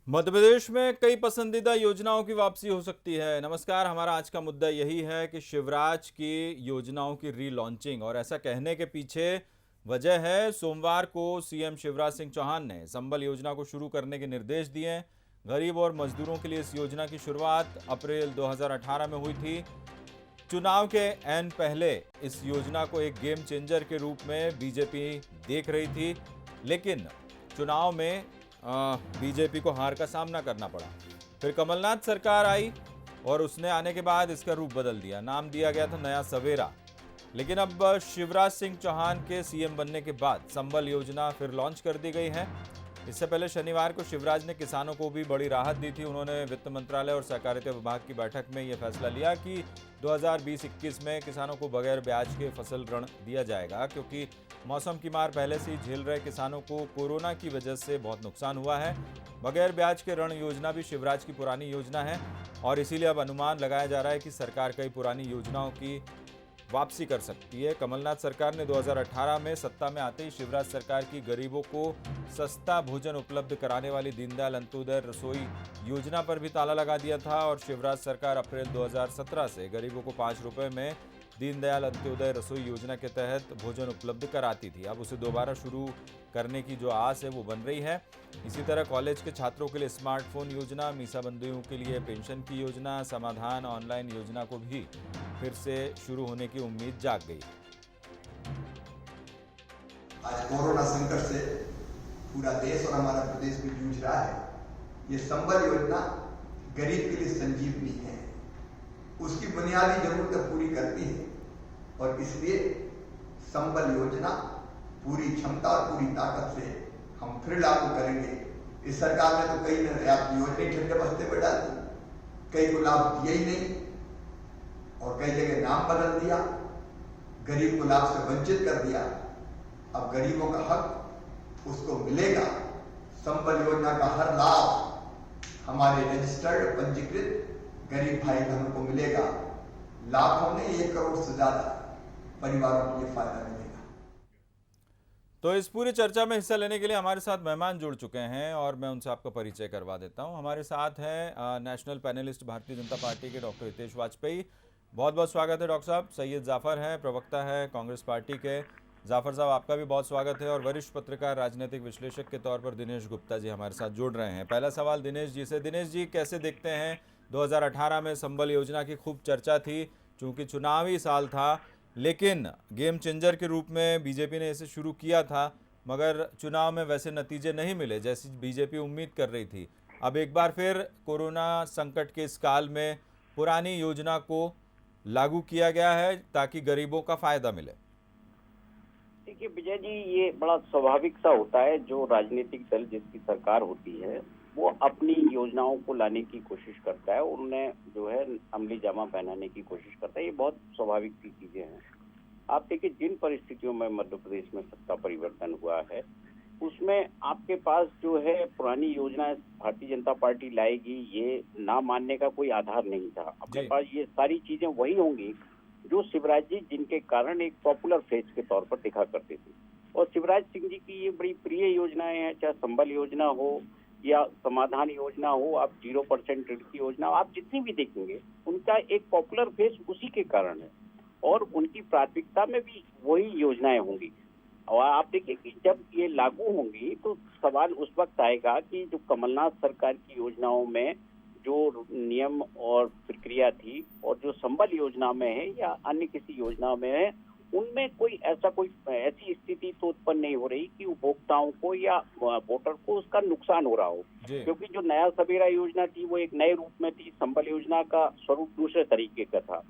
मध्य प्रदेश में कई पसंदीदा योजनाओं की वापसी हो सकती है। नमस्कार, हमारा आज का मुद्दा यही है कि शिवराज की योजनाओं की रीलॉन्चिंग, और ऐसा कहने के पीछे वजह है सोमवार को सीएम शिवराज सिंह चौहान ने संबल योजना को शुरू करने के निर्देश दिए। गरीब और मजदूरों के लिए इस योजना की शुरुआत अप्रैल 2018 में हुई थी। चुनाव के ऐन पहले इस योजना को एक गेम चेंजर के रूप में बीजेपी देख रही थी, लेकिन चुनाव में बीजेपी को हार का सामना करना पड़ा। फिर कमलनाथ सरकार आई और उसने आने के बाद इसका रूप बदल दिया। नाम दिया गया था नया सवेरा। लेकिन अब शिवराज सिंह चौहान के सीएम बनने के बाद संबल योजना फिर लॉन्च कर दी गई है। इससे पहले शनिवार को शिवराज ने किसानों को भी बड़ी राहत दी थी। उन्होंने वित्त मंत्रालय और सहकारिता विभाग की बैठक में यह फैसला लिया कि 2020-21 में किसानों को बगैर ब्याज के फसल ऋण दिया जाएगा, क्योंकि मौसम की मार पहले से ही झेल रहे किसानों को कोरोना की वजह से बहुत नुकसान हुआ है। बगैर ब्याज के ऋण योजना भी शिवराज की पुरानी योजना है और इसीलिए अब अनुमान लगाया जा रहा है कि सरकार कई पुरानी योजनाओं की वापसी कर सकती है। कमलनाथ सरकार ने 2018 में सत्ता में आते ही शिवराज सरकार की गरीबों को सस्ता भोजन उपलब्ध कराने वाली दीनदयाल अंत्योदय रसोई योजना पर भी ताला लगा दिया था और शिवराज सरकार अप्रैल 2017 से गरीबों को 5 रुपए में दीनदयाल अंत्योदय रसोई योजना के तहत भोजन उपलब्ध कराती थी। अब उसे दोबारा शुरू करने की जो आस है वो बन रही है। इसी तरह कॉलेज के छात्रों के लिए स्मार्टफोन योजना, मीसाबंदियों के लिए पेंशन की योजना, समाधान ऑनलाइन योजना को भी फिर से शुरू होने की उम्मीद जाग गई। आज कोरोना संकट से पूरा देश और हमारा प्रदेश भी जूझ रहा है। ये संबल योजना गरीब के लिए संजीवनी है, उसकी बुनियादी जरूरतें पूरी करती है और इसलिए संबल योजना पूरी क्षमता और पूरी ताकत से हम फिर लागू करेंगे। इस सरकार ने तो कई योजनाएं ठंडे बस्ते में डाल दी, कई को लाभ दिया ही नहीं और कई जगह नाम बदल दिया, गरीब को लाभ से वंचित कर दिया। अब गरीबों का हक उसको मिलेगा। संबल योजना का हर लाभ हमारे रजिस्टर्ड पंजीकृत गरीब भाई बहनों को मिलेगा। लाखों में 1 करोड़ से ज्यादा परिवारों को ये फायदा मिलेगा। तो इस पूरी चर्चा में हिस्सा लेने के लिए हमारे साथ मेहमान जुड़ चुके हैं और मैं उनसे आपका परिचय करवा देता हूं। हमारे साथ हैं national panelist Bharatiya Janata party के डॉक्टर हितेश वाजपेयी। बहुत बहुत स्वागत है डॉक्टर साहब। सैयद जाफर हैं, प्रवक्ता है कांग्रेस पार्टी के। जाफर साहब, आपका भी बहुत स्वागत है। और वरिष्ठ पत्रकार, राजनीतिक विश्लेषक के तौर पर दिनेश गुप्ता जी हमारे साथ जुड़ रहे हैं। पहला सवाल दिनेश जी से। दिनेश जी, कैसे देखते हैं 2018 में संबल योजना की खूब चर्चा थी, चूंकि चुनावी साल था, लेकिन गेम चेंजर के रूप में बीजेपी ने इसे शुरू किया था, मगर चुनाव में वैसे नतीजे नहीं मिले जैसी बीजेपी उम्मीद कर रही थी। अब एक बार फिर कोरोना संकट के इस काल में पुरानी योजना को लागू किया गया है ताकि गरीबों का फायदा मिले। देखिए विजय जी, ये बड़ा स्वाभाविक सा होता है। जो राजनीतिक दल जिसकी सरकार होती है वो अपनी योजनाओं को लाने की कोशिश करता है, उन्हें जो है अमली जामा पहनाने की कोशिश करता है। ये बहुत स्वाभाविक सी चीजें हैं। आप देखिए, जिन परिस्थितियों में मध्य प्रदेश में सत्ता परिवर्तन हुआ है उसमें आपके पास जो है पुरानी योजना भारतीय जनता पार्टी लाएगी ये ना मानने का कोई आधार नहीं था। अपने पास ये सारी चीजें वही होंगी जो शिवराज जी जिनके कारण एक पॉपुलर फेस के तौर पर दिखा करते थे। और शिवराज सिंह जी की ये बड़ी प्रिय योजनाएं हैं, चाहे संबल योजना हो या समाधान योजना हो, आप 0% ऋण की योजना, आप जितनी भी देखेंगे उनका एक पॉपुलर फेस उसी के कारण है और उनकी प्राथमिकता में भी वही योजनाएं होंगी। और आप देखिए कि जब ये लागू होंगी तो सवाल उस वक्त आएगा कि जो कमलनाथ सरकार की योजनाओं में जो नियम और प्रक्रिया थी और जो संबल योजना में है या अन्य किसी योजना में है, उनमें कोई ऐसी स्थिति तो उत्पन्न नहीं हो रही कि उपभोक्ताओं को या वोटर को उसका नुकसान हो रहा हो। क्योंकि जो नया सवेरा योजना थी वो एक नए रूप में थी, संबल योजना का स्वरूप दूसरे तरीके का था।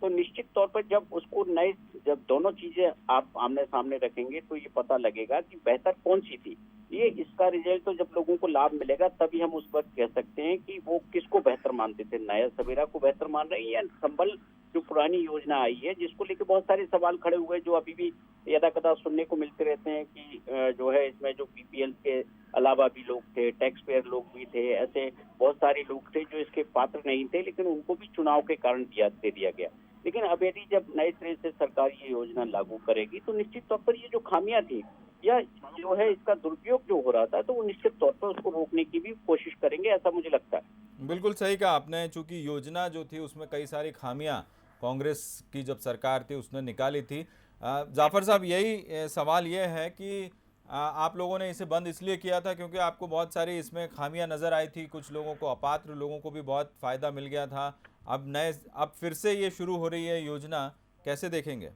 तो निश्चित तौर पर जब दोनों चीजें आप आमने सामने रखेंगे तो ये पता लगेगा कि बेहतर कौन सी थी। ये इसका रिजल्ट तो जब लोगों को लाभ मिलेगा तभी हम उस वक्त कह सकते हैं कि वो किसको बेहतर मानते थे, नया सवेरा को बेहतर मान रहे हैं या संबल जो पुरानी योजना आई है, जिसको लेकर बहुत सारे सवाल खड़े हुए, जो अभी भी यदा कदा सुनने को मिलते रहते हैं कि जो है इसमें जो बीपीएल के अलावा भी लोग थे, टैक्स पेयर लोग भी थे, ऐसे बहुत सारे लोग थे जो इसके पात्र नहीं थे, लेकिन उनको भी चुनाव के कारण दे दिया गया। लेकिन अब यदि जब नए सिरे से सरकार ये योजना लागू करेगी तो निश्चित तौर पर ये जो खामियां थी या जो है इसका दुरुपयोग जो हो रहा था, तो वो निश्चित तौर पर उसको रोकने की भी कोशिश करेंगे, ऐसा मुझे लगता है। बिल्कुल सही कहा आपने, चूंकि योजना जो थी उसमें कई सारी खामियां कांग्रेस की जब सरकार थी उसने निकाली थी। जाफर साहब, यही सवाल ये है कि आप लोगों ने इसे बंद इसलिए किया था क्योंकि आपको बहुत सारी इसमें खामियां नज़र आई थी, कुछ लोगों को, अपात्र लोगों को भी बहुत फ़ायदा मिल गया था। अब फिर से ये शुरू हो रही है योजना, कैसे देखेंगे?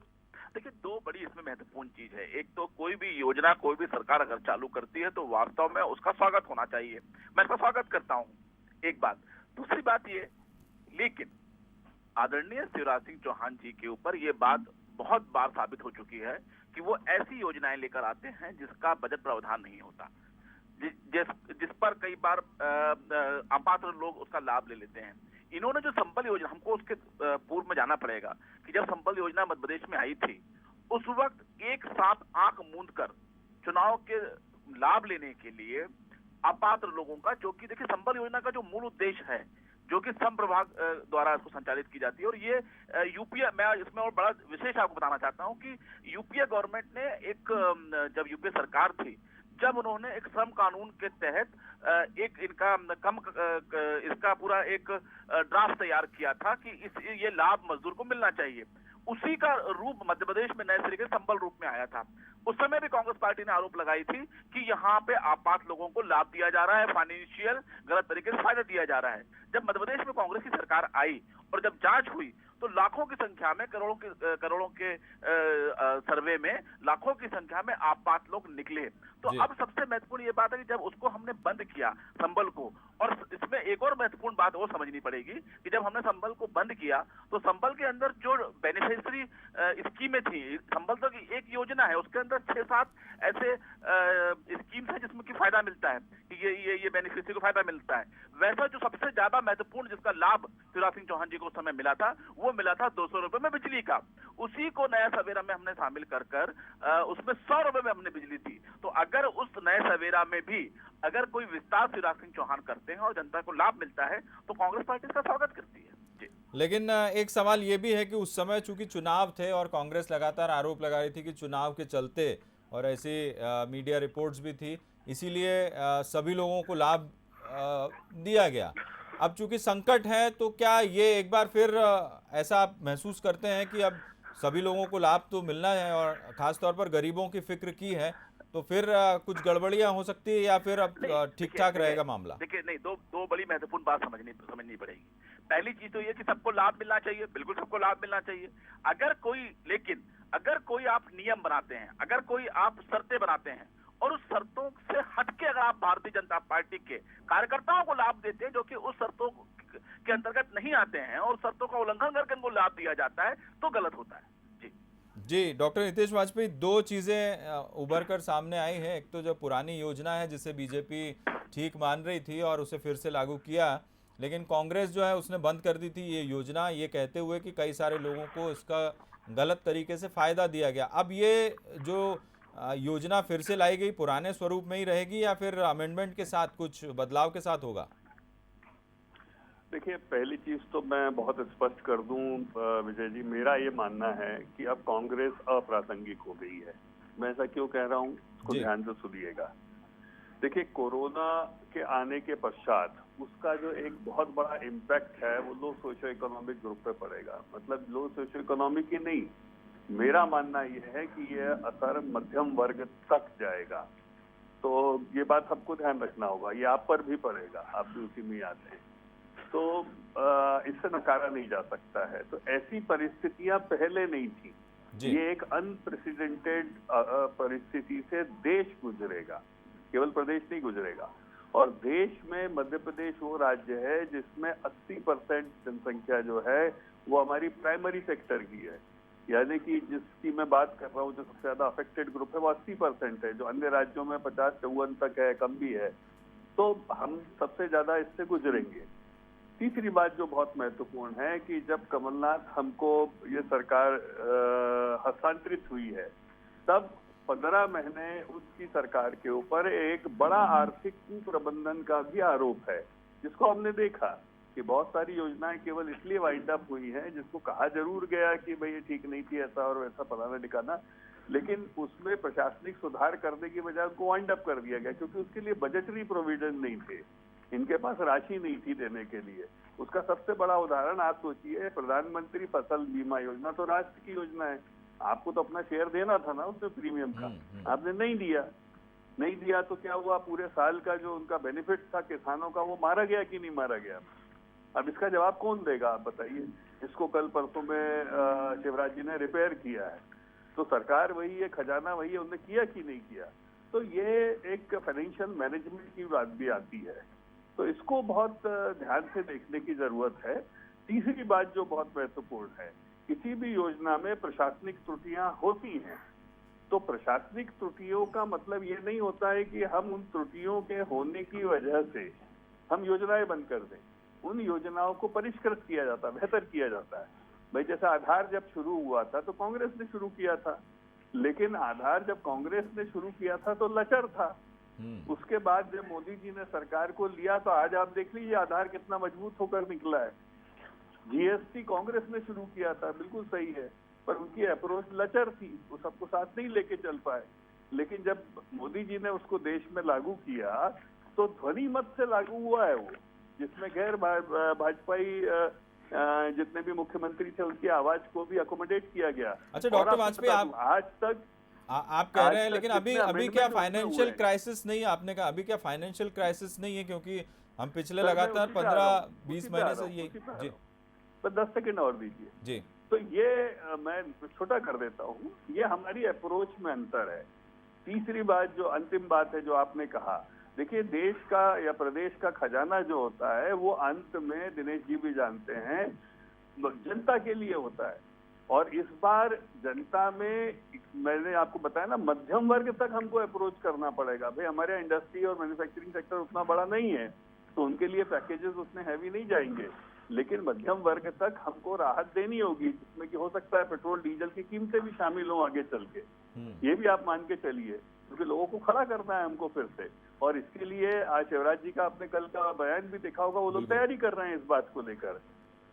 देखिए, दो बड़ी इसमें महत्वपूर्ण चीज है। एक तो कोई भी योजना कोई भी सरकार अगर चालू करती है तो वास्तव में उसका स्वागत होना चाहिए, मैं इसका स्वागत करता हूँ, एक बात। दूसरी बात ये, लेकिन आदरणीय शिवराज सिंह चौहान जी के ऊपर ये बात बहुत बार साबित हो चुकी है कि वो ऐसी योजनाएं लेकर आते हैं जिसका बजट प्रावधान नहीं होता, जिस पर कई बार अपात्र लोग उसका लाभ ले लेते हैं। इन्होंने जो संबल योजना, हमको उसके पूर्व में जाना पड़ेगा कि जब संबल योजना मध्य प्रदेश में आई थी, उस वक्त एक साथ आंख मूंद कर चुनाव के लाभ लेने के लिए अपात्र लोगों का, जो कि देखिए संबल योजना का जो मूल उद्देश्य है, जो कि श्रम प्रभाग द्वारा इसको संचालित की जाती है, और ये यूपीए, मैं इसमें और बड़ा विशेष आपको बताना चाहता हूं कि यूपीए गवर्नमेंट ने एक, जब यूपीए सरकार थी, जब उन्होंने एक श्रम कानून के तहत एक इनका इसका पूरा एक ड्राफ्ट तैयार किया था कि ये लाभ मजदूर को मिलना चाहिए, उसी का रूप मध्य प्रदेश में नए तरीके से संबल रूप में आया था। उस समय भी कांग्रेस पार्टी ने आरोप लगाई थी कि यहाँ पे आपात लोगों को लाभ दिया जा रहा है, फाइनेंशियल गलत तरीके से फायदा दिया जा रहा है। जब मध्य प्रदेश में कांग्रेस की सरकार आई और जब जांच हुई तो लाखों की संख्या में, करोड़ों के सर्वे में लाखों की संख्या में आपात लोग निकले। तो अब सबसे महत्वपूर्ण ये बात है कि जब उसको हमने बंद किया संबल को, और इसमें एक और महत्वपूर्ण बात वो समझनी पड़ेगी कि जब हमने संबल को बंद किया तो संबल के अंदर जो बेनिफिशियरी स्कीमें थी, संबल तो एक योजना है, उसके अंदर 6-7 ऐसे स्कीम्स है जिसमें की फायदा मिलता है, ये बेनिफिशियरी को फायदा मिलता है। वैसा जो सबसे ज्यादा महत्वपूर्ण जिसका लाभ शिवराज सिंह चौहान जी को उस समय मिला था, वो मिला था 200 रुपए में बिजली का। उसी को नया सवेरा में हमने शामिल कर उसमें 100 रुपए में हमने बिजली दी। तो अगर उस नए सवेरा में भी अगर कोई विस्तार शिवराज सिंह चौहान करते हैं और जनता को लाभ मिलता है तो कांग्रेस पार्टी इसका स्वागत करती है जी। लेकिन एक सवाल ये भी है कि उस समय चूंकि चुनाव थे और कांग्रेस लगातार आरोप लगा रही थी कि चुनाव के चलते, और ऐसी मीडिया रिपोर्ट्स भी थी, इसीलिए सभी लोगों को लाभ दिया गया। अब चूंकि संकट है तो क्या ये एक बार फिर ऐसा आप महसूस करते हैं कि अब सभी लोगों को लाभ तो मिलना है और खासतौर पर गरीबों की फिक्र की है, तो फिर कुछ गड़बड़ियां हो सकती है या फिर अब ठीक ठाक रहेगा मामला? देखिए, नहीं, दो बड़ी महत्वपूर्ण बात समझनी पड़ेगी। पहली चीज तो ये कि सबको लाभ मिलना चाहिए, बिल्कुल सबको लाभ मिलना चाहिए। लेकिन अगर कोई आप नियम बनाते हैं, अगर कोई आप शर्तें बनाते हैं और उस शर्तों से हटके अगर आप भारतीय जनता पार्टी के कार्यकर्ताओं को लाभ देते हैं जो कि उस शर्तों के अंतर्गत नहीं आते हैं और शर्तों का उल्लंघन करके उनको लाभ दिया जाता है, तो गलत होता है जी। डॉक्टर हितेश वाजपेयी, दो चीज़ें उभर कर सामने आई हैं। एक तो जो पुरानी योजना है जिसे बीजेपी ठीक मान रही थी और उसे फिर से लागू किया, लेकिन कांग्रेस जो है उसने बंद कर दी थी ये योजना, ये कहते हुए कि कई सारे लोगों को इसका गलत तरीके से फ़ायदा दिया गया। अब ये जो योजना फिर से लाई गई पुराने स्वरूप में ही रहेगी या फिर अमेंडमेंट के साथ, कुछ बदलाव के साथ होगा? देखिए, पहली चीज तो मैं बहुत स्पष्ट कर दूं विजय जी, मेरा ये मानना है कि अब कांग्रेस अप्रासंगिक हो गई है। मैं ऐसा क्यों कह रहा हूं, उसको ध्यान से सुनिएगा। देखिए, कोरोना के आने के पश्चात उसका जो एक बहुत बड़ा इम्पैक्ट है वो लो सोशियो इकोनॉमिक ग्रुप पे पड़ेगा। मतलब लो सोशियो इकोनॉमिक ही नहीं, मेरा मानना यह है कि यह असर मध्यम वर्ग तक जाएगा। तो ये बात सबको ध्यान रखना होगा, ये आप पर भी पड़ेगा, आप भी उसी में आते हैं, तो इससे नकारा नहीं जा सकता है। तो ऐसी परिस्थितियां पहले नहीं थी, ये एक अनप्रेसिडेंटेड परिस्थिति से देश गुजरेगा, केवल प्रदेश नहीं गुजरेगा। और देश में मध्य प्रदेश वो राज्य है जिसमें 80% जनसंख्या जो है वो हमारी प्राइमरी सेक्टर की है, यानी कि जिसकी मैं बात कर रहा हूँ जो सबसे ज्यादा अफेक्टेड ग्रुप है वो 80% है, जो अन्य राज्यों में 50-54 तक है, कम भी है। तो हम सबसे ज्यादा इससे गुजरेंगे। तीसरी बात जो बहुत महत्वपूर्ण है कि जब कमलनाथ हमको ये सरकार हस्तांतरित हुई है, तब 15 महीने उसकी सरकार के ऊपर एक बड़ा आर्थिक कुप्रबंधन का भी आरोप है, जिसको हमने देखा कि बहुत सारी योजनाएं केवल इसलिए वाइंड अप हुई हैं, जिसको कहा जरूर गया कि भाई ये ठीक नहीं थी, ऐसा और वैसा फलाना ठिकाना, लेकिन उसमें प्रशासनिक सुधार करने की बजाय उनको वाइंड अप कर दिया गया, क्योंकि उसके लिए बजटरी प्रोविजन नहीं थे, इनके पास राशि नहीं थी देने के लिए। उसका सबसे बड़ा उदाहरण आप सोचिए, प्रधानमंत्री फसल बीमा योजना तो राष्ट्र की योजना है, आपको तो अपना शेयर देना था ना उसमें प्रीमियम का, आपने नहीं दिया तो क्या हुआ, पूरे साल का जो उनका बेनिफिट था किसानों का वो मारा गया कि नहीं मारा गया? अब इसका जवाब कौन देगा आप बताइए? इसको कल परसों में शिवराज जी ने रिपेयर किया है, तो सरकार वही है, खजाना वही है, उन्होंने किया कि नहीं किया? तो ये एक फाइनेंशियल मैनेजमेंट की बात भी आती है, तो इसको बहुत ध्यान से देखने की जरूरत है। तीसरी बात जो बहुत महत्वपूर्ण है, किसी भी योजना में प्रशासनिक त्रुटियां होती हैं, तो प्रशासनिक त्रुटियों का मतलब ये नहीं होता है कि हम उन त्रुटियों के होने की वजह से हम योजनाएं बंद कर दें। उन योजनाओं को परिष्कृत किया जाता है, बेहतर किया जाता है। भाई जैसे आधार जब शुरू हुआ था तो कांग्रेस ने शुरू किया था, लेकिन आधार जब कांग्रेस ने शुरू किया था तो लचर था। उसके बाद जब मोदी जी ने सरकार को लिया तो आज आप देख लीजिए आधार कितना मजबूत होकर निकला है। जीएसटी कांग्रेस ने शुरू किया था, बिल्कुल सही है, पर उनकी अप्रोच लचर थी, वो सबको साथ नहीं लेके चल पाए। लेकिन जब मोदी जी ने उसको देश में लागू किया तो ध्वनि मत से लागू हुआ है वो, जिसमें गैर भाजपाई जितने भी मुख्यमंत्री थे उनकी आवाज को भी अकोमोडेट किया गया। अच्छा डॉक्टर वाजपेयी, आप आज तक आप कह रहे हैं, लेकिन अभी क्या फाइनेंशियल क्राइसिस नहीं है? आपने कहा अभी क्या फाइनेंशियल क्राइसिस नहीं है? क्योंकि हम पिछले लगातार 15-20 महीने से ये जी, बस 10 सेकंड और दीजिए जी। तो ये मैं छोटा कर देता हूँ, ये हमारी अप्रोच में अंतर है। तीसरी बात जो अंतिम बात है जो आपने कहा, देखिए देश का या प्रदेश का खजाना जो होता है वो अंत में दिनेश जी भी जानते हैं जनता के लिए होता है, और इस बार जनता में मैंने आपको बताया ना मध्यम वर्ग तक हमको अप्रोच करना पड़ेगा। भाई हमारे इंडस्ट्री और मैन्युफैक्चरिंग सेक्टर उतना बड़ा नहीं है तो उनके लिए पैकेजेस उतने हैवी नहीं जाएंगे, लेकिन मध्यम वर्ग तक हमको राहत देनी होगी, जिसमें कि हो सकता है पेट्रोल डीजल की कीमतें भी शामिल हों आगे चल के, ये भी आप मान के चलिए, क्योंकि लोगों को खड़ा करना है हमको फिर से। और इसके लिए आज शिवराज जी का आपने कल का बयान भी देखा होगा, वो लोग तैयारी कर रहे हैं इस बात को लेकर।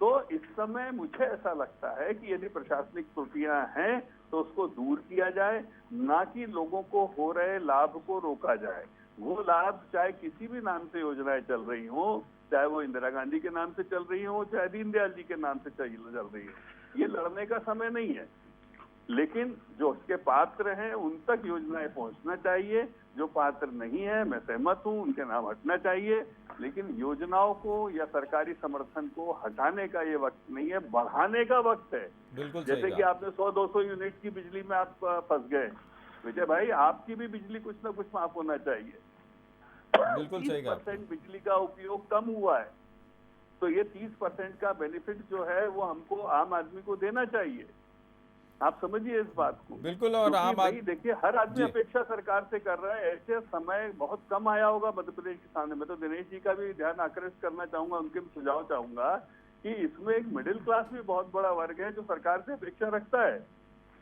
तो इस समय मुझे ऐसा लगता है कि यदि प्रशासनिक त्रुटियां हैं तो उसको दूर किया जाए, ना कि लोगों को हो रहे लाभ को रोका जाए। वो लाभ चाहे किसी भी नाम से योजनाएं चल रही हो, चाहे वो इंदिरा गांधी के नाम से चल रही हो, चाहे दीनदयाल जी के नाम से चल रही हो, ये लड़ने का समय नहीं है। लेकिन जो उसके पात्र हैं उन तक योजनाएं पहुंचना चाहिए, जो पात्र नहीं है मैं सहमत हूं उनके नाम हटना चाहिए, लेकिन योजनाओं को या सरकारी समर्थन को हटाने का ये वक्त नहीं है, बढ़ाने का वक्त है। बिल्कुल जैसे कि आपने 100-200 यूनिट की बिजली में आप फंस गए, विजय भाई आपकी भी बिजली कुछ ना कुछ माफ होना चाहिए। बिल्कुल सही कहा। 30% बिजली का उपयोग कम हुआ है, तो ये 30% का बेनिफिट जो है वो हमको आम आदमी को देना चाहिए। आप समझिए इस बात को। बिल्कुल, और आम आदमी देखिए हर आदमी अपेक्षा सरकार से कर रहा है, ऐसे समय बहुत कम आया होगा मध्य प्रदेश के सामने। मैं तो दिनेश जी का भी ध्यान आकर्षित करना चाहूंगा, उनके भी सुझाव चाहूंगा कि इसमें एक मिडिल क्लास भी बहुत बड़ा वर्ग है जो सरकार से अपेक्षा रखता है।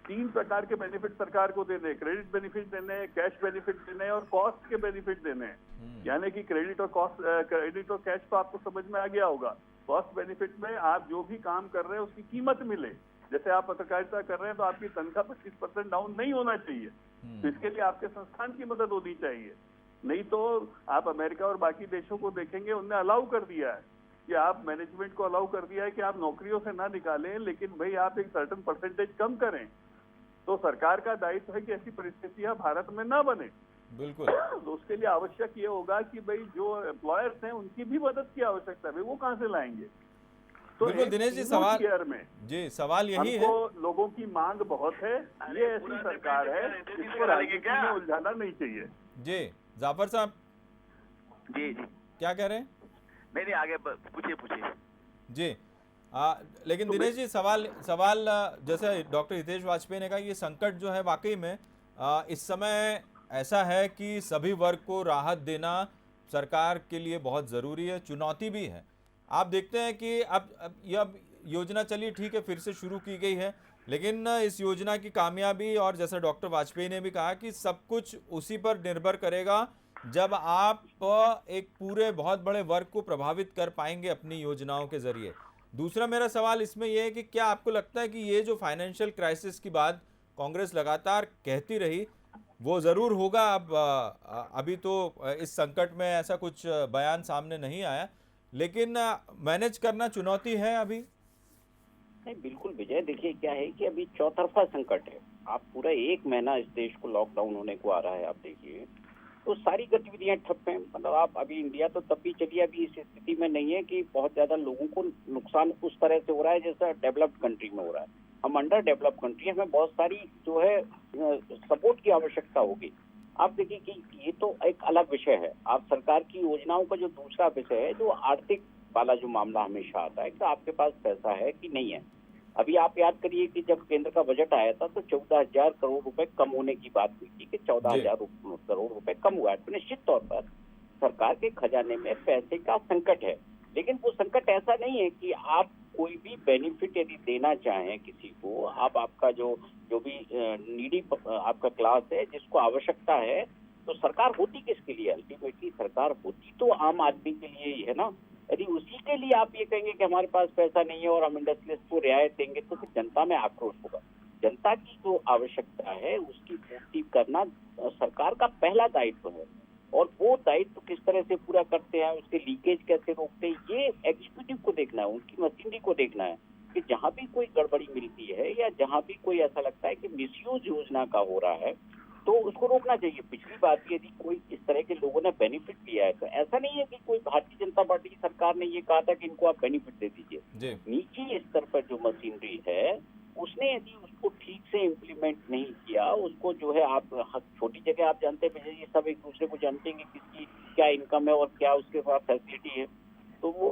3 प्रकार के बेनिफिट सरकार को देने, क्रेडिट बेनिफिट देने, कैश बेनिफिट देने और कॉस्ट के बेनिफिट देने। यानी कि क्रेडिट और कैश तो आपको समझ में आ गया होगा। कॉस्ट बेनिफिट में आप जो भी काम कर रहे हैं उसकी कीमत मिले। जैसे आप पत्रकारिता कर रहे हैं तो आपकी तनख्वाह 25% डाउन नहीं होना चाहिए, तो इसके लिए आपके संस्थान की मदद होनी चाहिए। नहीं तो आप अमेरिका और बाकी देशों को देखेंगे, उन्होंने अलाउ कर दिया है कि आप मैनेजमेंट को अलाउ कर दिया है कि आप नौकरियों से ना निकालें, लेकिन भाई आप एक सर्टेन परसेंटेज कम करें। तो सरकार का दायित्व है कि ऐसी परिस्थितियां भारत में ना बने। बिल्कुल, तो उसके लिए आवश्यक ये होगा कि भाई जो एम्प्लॉयर्स हैं उनकी भी मदद की आवश्यकता है, भाई वो कहाँ से लाएंगे? तो बिल्कुल दिनेश जी, सवाल में जी सवाल यही है, लोगों की मांग बहुत है, ये ऐसी सरकार है जिसको राजनीति में उलझाना नहीं चाहिए। जी जाफर साहब जी जी क्या कह रहे हैं? नहीं आगे पूछिए जी। लेकिन दिनेश जी सवाल जैसे डॉक्टर हितेश वाजपेयी ने कहा, ये संकट जो है वाकई में इस समय ऐसा है कि सभी वर्ग को राहत देना सरकार के लिए बहुत ज़रूरी है, चुनौती भी है। आप देखते हैं कि अब यह योजना चलिए ठीक है फिर से शुरू की गई है, लेकिन इस योजना की कामयाबी और जैसा डॉक्टर वाजपेयी ने भी कहा कि सब कुछ उसी पर निर्भर करेगा जब आप एक पूरे बहुत बड़े वर्ग को प्रभावित कर पाएंगे अपनी योजनाओं के जरिए। दूसरा मेरा सवाल इसमें यह है कि क्या आपको लगता है कि ये जो फाइनेंशियल क्राइसिस की बात कांग्रेस लगातार कहती रही वो ज़रूर होगा? अब अभी तो इस संकट में ऐसा कुछ बयान सामने नहीं आया, लेकिन मैनेज करना चुनौती है अभी। नहीं, बिल्कुल विजय, देखिए क्या है कि अभी चौतरफा संकट है। आप पूरा 1 महीना इस देश को लॉकडाउन होने को आ रहा है, आप देखिए तो सारी गतिविधियां ठप हैं। मतलब आप अभी इंडिया तो तब भी चलिए अभी इस स्थिति में नहीं है कि बहुत ज्यादा लोगों को नुकसान उस तरह से हो रहा है जैसा डेवलप्ड कंट्री में हो रहा है। हम अंडर डेवलप्ड कंट्री, हमें बहुत सारी जो है सपोर्ट की आवश्यकता होगी। आप देखिए कि ये तो एक अलग विषय है। आप सरकार की योजनाओं का जो दूसरा विषय है, जो आर्थिक वाला जो मामला हमेशा आता है कि आपके पास पैसा है कि नहीं है। अभी आप याद करिए कि जब केंद्र का बजट आया था तो 14,000 करोड़ रुपए कम होने की बात हुई थी कि 14,000 करोड़ रुपए कम हुआ है। तो निश्चित तौर पर सरकार के खजाने में पैसे का संकट है, लेकिन वो संकट ऐसा नहीं है कि आप कोई भी बेनिफिट यदि देना चाहें किसी को, आपका जो भी नीडी आपका क्लास है जिसको आवश्यकता है, तो सरकार होती किसके लिए? अल्टीमेटली सरकार होती तो आम आदमी के लिए ही है ना। यदि उसी के लिए आप ये कहेंगे कि हमारे पास पैसा नहीं है और हम इंडस्ट्रियलिस्ट को रियायत देंगे, तो फिर जनता में आक्रोश होगा। जनता की जो आवश्यकता है उसकी पूर्ति करना सरकार का पहला दायित्व है, और वो दायित्व किस तरह से पूरा करते हैं, उसके लीकेज कैसे रोकते हैं, ये एग्जीक्यूटिव को देखना है, उनकी मशीनरी को देखना है कि जहां भी कोई गड़बड़ी मिलती है या जहां भी कोई ऐसा लगता है कि मिसयूज योजना का हो रहा है तो उसको रोकना चाहिए। पिछली बार यदि कोई इस तरह के लोगों ने बेनिफिट लिया है तो ऐसा नहीं है कि कोई भारतीय जनता पार्टी की सरकार ने ये कहा था कि इनको आप बेनिफिट दे दीजिए। नीचे स्तर पर जो मशीनरी है उसने यदि उसको ठीक से इम्प्लीमेंट नहीं किया, उसको जो है आप छोटी जगह आप जानते हैं ये सब एक दूसरे को जानते हैं कि किसकी क्या इनकम है और क्या उसके पास फैसिलिटी है, तो वो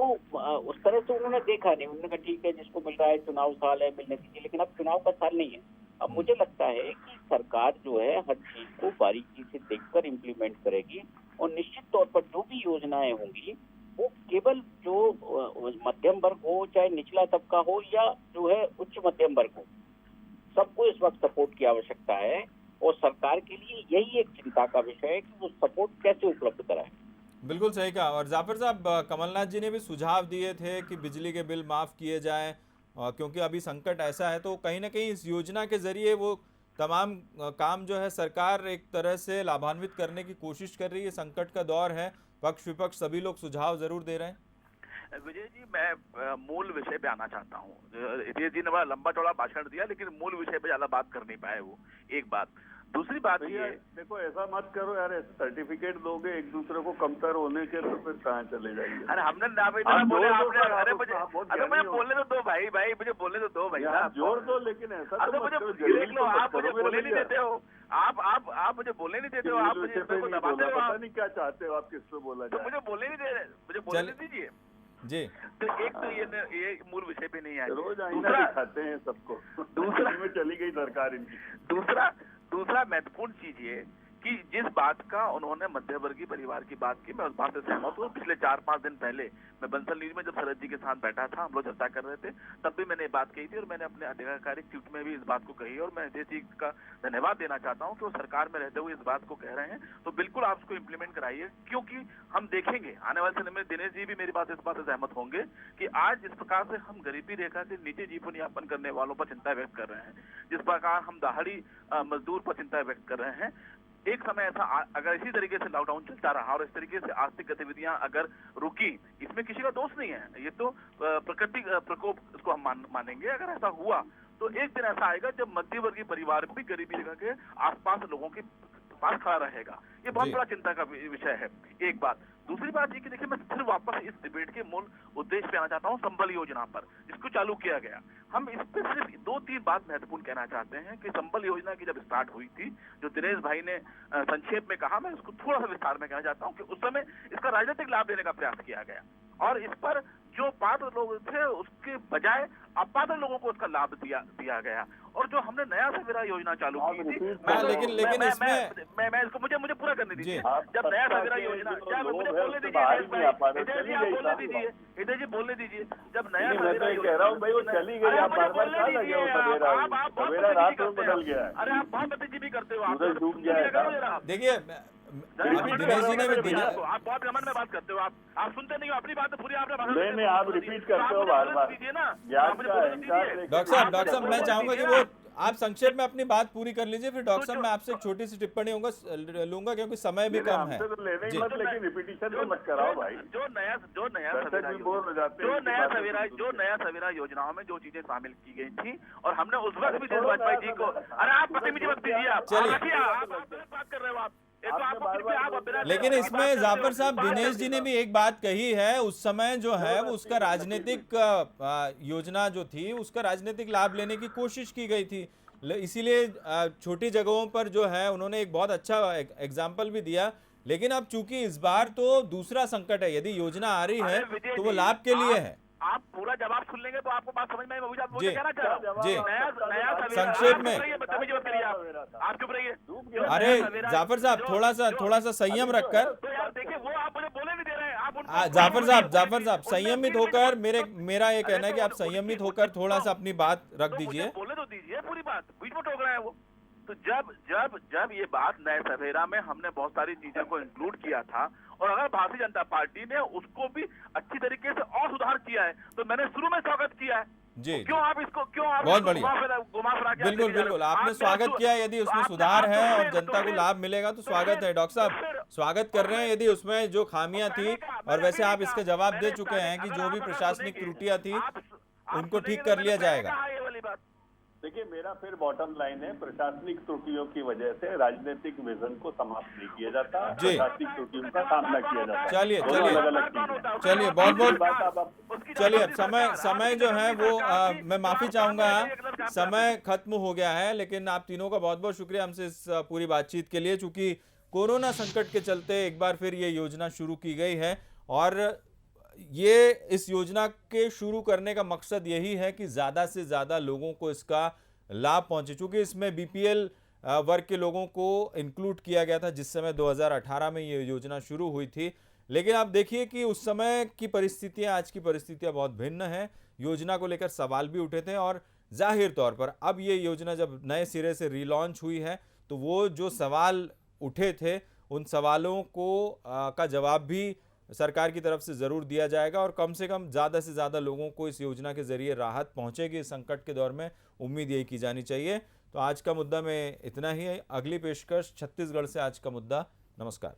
उस तरह से उन्होंने देखा नहीं। उन्होंने कहा ठीक है जिसको मिल रहा है, चुनाव साल है, मिलने दीजिए। लेकिन अब चुनाव का साल नहीं है। अब मुझे लगता है कि सरकार जो है हर चीज को बारीकी से देखकर इम्प्लीमेंट करेगी, और निश्चित तौर पर जो भी योजनाएं होंगी वो केवल जो मध्यम वर्ग हो, चाहे निचला तबका हो या जो है उच्च मध्यम वर्ग हो, सबको इस वक्त सपोर्ट की आवश्यकता है। और सरकार के लिए यही एक चिंता का विषय है कि वो सपोर्ट कैसे उपलब्ध कराए। बिल्कुल सही कहा। और जाफर साहब, कमलनाथ जी ने भी सुझाव दिए थे कि बिजली के बिल माफ़ किए जाएं, क्योंकि अभी संकट ऐसा है, तो कहीं ना कहीं इस योजना के जरिए वो तमाम काम जो है सरकार एक तरह से लाभान्वित करने की कोशिश कर रही है। संकट का दौर है, पक्ष विपक्ष सभी लोग सुझाव जरूर दे रहे हैं। विजय जी, मैं मूल विषय पे आना चाहता हूँ। हितेश जी ने बड़ा लंबा चौड़ा भाषण दिया, लेकिन मूल विषय पे ज्यादा बात कर नहीं पाए वो, एक बात। दूसरी बात ये, देखो ऐसा मत करो यार, ऐसे सर्टिफिकेट दोगे एक दूसरे को कमतर होने के, तो फिर कहाँ चले जाएंगे। अरे हमने ना भाई ना बोले आपने, अरे मुझे बोलने तो दो भाई, मुझे बोलने तो दो भाई साहब, जोर दो। लेकिन ऐसा तो मुझे देख लो, आप मुझे बोलने नहीं देते हो, आप मुझे बोलने नहीं देते हो, आप मुझे दबाते हो। पता नहीं क्या चाहते हो आप, किस पे बोला तो मुझे बोलने नहीं दे रहे, मुझे बोलने दीजिए जी। तो एक तो ये मूल विषय पे नहीं आया। रोज आईना दिखाते हैं सबको, दूसरा में चली गई सरकार इनकी। दूसरा महत्वपूर्ण चीज ये कि जिस बात का उन्होंने मध्यवर्गीय परिवार की बात की, मैं उस बात से सहमत हूँ। पिछले 4-5 दिन पहले मैं बंसल न्यूज में जब शरद जी के साथ बैठा था, हम लोग चर्चा कर रहे थे, तब भी मैंने ये बात कही थी और मैंने अपने आधिकारिक ट्वीट में भी इस बात को कही। और मैं हितेश जी का धन्यवाद देना चाहता हूँ कि वो सरकार में रहते हुए इस बात को कह रहे हैं। तो बिल्कुल आप उसको इम्प्लीमेंट कराइए, क्योंकि हम देखेंगे आने वाले समय में, दिनेश जी भी मेरी बात इस बात से सहमत होंगे कि आज जिस प्रकार से हम गरीबी रेखा के नीचे जीवन यापन करने वालों पर चिंता व्यक्त कर रहे हैं, जिस प्रकार हम दहाड़ी मजदूर पर चिंता व्यक्त कर रहे हैं, एक समय ऐसा अगर इसी तरीके से लॉकडाउन चलता रहा और इस तरीके से आर्थिक गतिविधियां अगर रुकी, इसमें किसी का दोष नहीं है, ये तो प्रकृति प्रकोप इसको हम मानेंगे। अगर ऐसा हुआ तो एक दिन ऐसा आएगा जब मध्यवर्गीय परिवार भी गरीबी रेखा के आसपास लोगों के पास खड़ा रहेगा। ये बहुत बड़ा चिंता का विषय है, एक बात। दूसरी बात ये कि देखिए, मैं फिर वापस इस डिबेट के मूल उद्देश्य पे आना चाहता हूँ, संबल योजना पर, जिसको चालू किया गया। हम इस पे सिर्फ 2-3 बात महत्वपूर्ण कहना चाहते हैं कि संबल योजना की जब स्टार्ट हुई थी, जो दिनेश भाई ने संक्षेप में कहा, मैं इसको थोड़ा सा विस्तार में कहना चाहता हूँ कि उस समय इसका राजनीतिक लाभ देने का प्रयास किया गया और इस पर जो पात्र लोग थे उसके बजाय अपात्र लोगों को उसका लाभ दिया गया। और जो हमने नया सवेरा योजना चालू की थी, हाँ, लेकिन इसमें मैं इसको मुझे पूरा करने दीजिए। जी। जब नया सवेरा योजना, क्या मुझे बोलने दीजिए, इधर जी आप बोलने दीजिए, इधर जी बोलने दीजिए। जब नया सवेरा योजना, कह रहा हूँ भाई वो चली गई, आप बार-बार कहाँ लगे हो सवेरा? आप बहुत सवेरा रात में बदतमीजी बदल गया है। अरे आप बहुत बदतमीजी करते हो, आप सूरज डूब गया है। देखिए अभी दिनेश जी ने भी आप बहुत घमंड में बात करते हो, आप सुनते नहीं हो अपनी बात, पूरी आपने भाषण नहीं आप रिपीट करते हो बार-बार। दीजिए ना, ज्ञान का अहंकार लेके- डॉक्टर साहब मैं चाहूंगा कि वो आप संक्षेप में अपनी बात पूरी कर लीजिए, फिर डॉक्टर साहब मैं आपसे एक छोटी सी टिप्पणी लूंगा क्योंकि समय भी कम है। हमसे तो लेने ही जी। मत, लेकिन रिपीटिशन तो मत कराओ भाई। जो नया दर्शक सवेरा भी बोर हो जाते हैं जो इसकी नया बातों सवेरा को जो सुन के। नया सवेरा योजनाओं में जो चीजें शामिल की गई थी, और हमने उस वक्त भी छोड़ो वाजपेयी जी नया को, सवेरा। अरे आप बदतमीजी मत कीजिए, आप चलिए। रखिए, आप गलत बात कर रहे हो आप। एक तो आपने आपको फिर भी बार-बार आप बिना- लेकिन बात इसमें करते हो, जाफर साहब बात दिनेश करते जी हो। ने भी एक बात कही है, उस समय जो है वो उसका राजनीतिक योजना जो थी उसका राजनीतिक लाभ लेने की कोशिश की गई थी, इसीलिए छोटी जगहों पर जो है उन्होंने एक बहुत अच्छा एग्जाम्पल भी दिया। लेकिन अब चूंकि इस बार तो दूसरा संकट है, यदि योजना आ रही है अरे विजय तो वो जी, लाभ के लिए है। आप पूरा जवाब सुन लेंगे तो आपको बात समझ में आएगी। जी। मुझे कहना चाह रहा हूँ जी। नया सवेरा, संक्षेप आप में। चुप रहिए, बदतमीजी मत करिए आप चुप रहिए। जो अरे नया सवेरा- जाफर साहब जो- थोड़ा सा संयम रखकर, तो यार देखिए, वो आप मुझे बोले नहीं दे रहे हैं, आप उनको- जाफर साहब उनने संयमित तीन होकर मिनट- मेरा ये कहना है कि आप अरे तो संयमित उनकी- होकर थोड़ा सा अपनी बात रख तो मुझे दीजिए। बोले तो दीजिए पूरी बात, बीच में टोक रहा है वो। तो जब ये बात नए सवेरा में हमने बहुत सारी चीजों को इंक्लूड किया था, और अगर भारतीय जनता पार्टी ने उसको भी अच्छी तरीके से और सुधार किया है, तो मैंने शुरू में स्वागत किया है। जी क्यों आप इसको बहुत बढ़िया। घुमा फिरा के बिल्कुल बिल्कुल आपने स्वागत किया, यदि उसमें सुधार है और जनता को लाभ मिलेगा तो स्वागत है। डॉक्टर साहब स्वागत कर रहे हैं, यदि उसमें जो खामियां थी, और वैसे आप इसके जवाब दे चुके हैं कि जो भी प्रशासनिक त्रुटियां थी उनको ठीक कर लिया जाएगा। ये वाली बात देखिए मेरा फिर बॉटम लाइन है, प्रशासनिक त्रुटियों की वजह से राजनीतिक विजन को समाप्त नहीं किया जाता, जी। प्रशासनिक त्रुटियों का सामना किया जाता है। चलिए, दोनों चलिए। अलग-अलग चीजें हैं। चलिए बहुत दूसरी बात बहुत चलिए, अब समय जो है वो मैं माफी चाहूंगा, समय खत्म हो गया है। लेकिन आप तीनों का बहुत बहुत शुक्रिया हमसे इस पूरी बातचीत के लिए, चूंकि कोरोना संकट के चलते एक बार फिर ये योजना शुरू की गई है, और ये इस योजना के शुरू करने का मकसद यही है कि ज़्यादा से ज़्यादा लोगों को इसका लाभ पहुंचे। चूंकि इसमें बीपीएल वर्ग के लोगों को इंक्लूड किया गया था जिस समय 2018 में ये योजना शुरू हुई थी, लेकिन आप देखिए कि उस समय की परिस्थितियां आज की परिस्थितियां बहुत भिन्न हैं। योजना को लेकर सवाल भी उठे थे, और जाहिर तौर पर अब ये योजना जब नए सिरे से रीलॉन्च हुई है तो वो जो सवाल उठे थे उन सवालों को का जवाब भी सरकार की तरफ से ज़रूर दिया जाएगा, और कम से कम ज़्यादा से ज़्यादा लोगों को इस योजना के ज़रिए राहत पहुंचेगी इस संकट के दौर में, उम्मीद यही की जानी चाहिए। तो आज का मुद्दा में इतना ही है। अगली पेशकश छत्तीसगढ़ से आज का मुद्दा। नमस्कार।